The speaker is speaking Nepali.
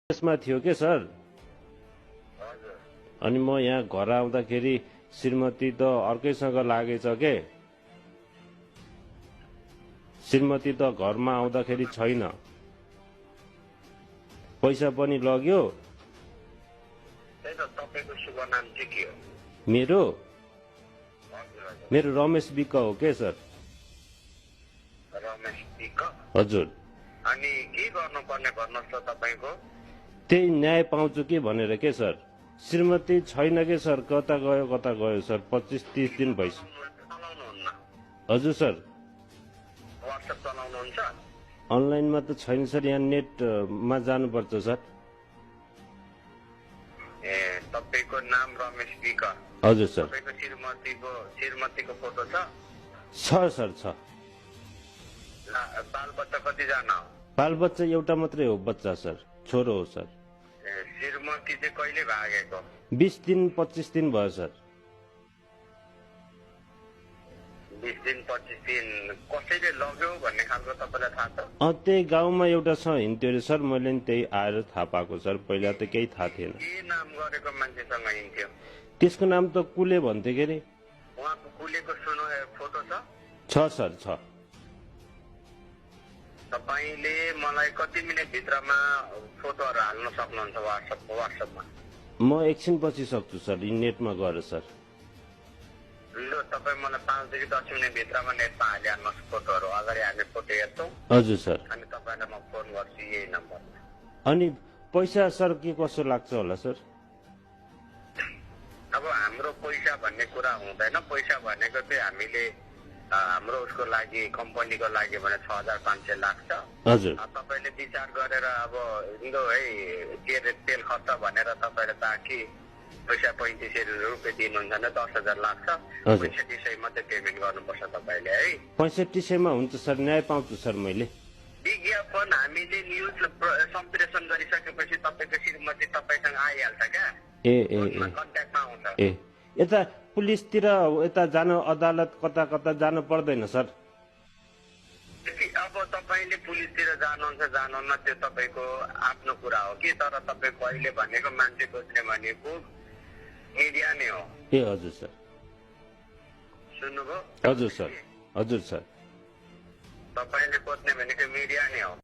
त्यसमा थियो के सर। अनि म यहाँ घर आउँदाखेरि श्रीमती त अर्कैसँग लागेछ के। श्रीमती त घरमा आउँदाखेरि छैन, पैसा पनि लग्यो। मेरो मेरो रमेश विक हो के सर। रमेश विक? हजुर। अनि के गर्नुपर्ने भन्नुहोस् त तपाईको? त्यही न्याय पाउँछु कि भनेर के सर। श्रीमती छैन के सर, कता गयो सर। 25-30 दिन भइसक्यो। हजुर सर। व्हाट्सएप चलाउनुहुन्छ? अनलाइनमा त छैन सर, यहाँ नेटमा जानुपर्छ सर। ए, तपाईको नाम रमेश विक? हजुर सर। तपाईको श्रीमतीको फोटो छ? छ सर, छ। बाल बच्चा कतिजना हो? बाल बच्चा एउटा मात्रै हो बच्चा सर, छोरो हो सर। श्रीमती चाहिँ कहिले भागेको? 20 दिन 25 दिन भयो सर। 20 दिन 25 दिन कसैले लग्यो भन्ने खालको तपाईँलाई थाहा छ? त्यही गाउँमा एउटा छ हिँड्थ्यो अरे सर, मैले नि त्यही आएर थाहा पाएको सर, पहिला त केही थाहा थिएन। के नाम गरेको मान्छेसँग हिँड्थ्यो? त्यसको नाम त कुले भन्थ्यो के अरे। उहाँको कुलेको फोटो छ? छ सर, छ। तपाईले मलाई कति मिनट भित्रमा फोटोहरू हाल्न सक्नुहुन्छ व्हाट्सएपमा? म एकछिन पछि सक्छु सर, नेटमा गएर सर। ल तपाईँ मलाई 5 देखि 10 मिनट भित्रमा नेटमा हालिहाल्नुहोस् फोटोहरू। अगाडि हामी फोटो हेर्छौँ। हजुर सर। अनि तपाईँलाई म फोन गर्छु यही नम्बरमा। अनि पैसा सर के कसो लाग्छ होला सर? अब हाम्रो पैसा भन्ने कुरा हुँदैन। पैसा भनेको चाहिँ हामीले हाम्रो उसको लागि कम्पनीको लागि भने 6500 लाग्छ। हजुर। तपाईँले विचार गरेर अब हिँडो है के अरे तेल खर्च भनेर तपाईँले ताकि पैसा 3500 रुपियाँ दिनुहुन्छ भने 10,000 लाग्छ। 6500 मात्रै पेमेन्ट गर्नुपर्छ तपाईँले है। 6500 हुन्छ सर, न्याय पाउँछु सर मैले। विज्ञापन हामीले न्युज सम्प्रेषण गरिसकेपछि तपाईँको श्रीमती तपाईँसँग आइहाल्छ क्या। कन्ट्याक्टमा आउँछ। ए, यता पुलिसतिर यता जानु, अदालत कता कता जानु पर्दैन सर? अब तपाईँले पुलिसतिर जानुहुन्न त्यो तपाईँको आफ्नो कुरा हो कि, तर तपाईँको अहिले भनेको मान्छे खोज्ने भनेको मिडिया नै हो। ए हजुर सर। सुन्नुभयो? हजुर सर, हजुर सर। तपाईँले खोज्ने भनेको मिडिया नै हो।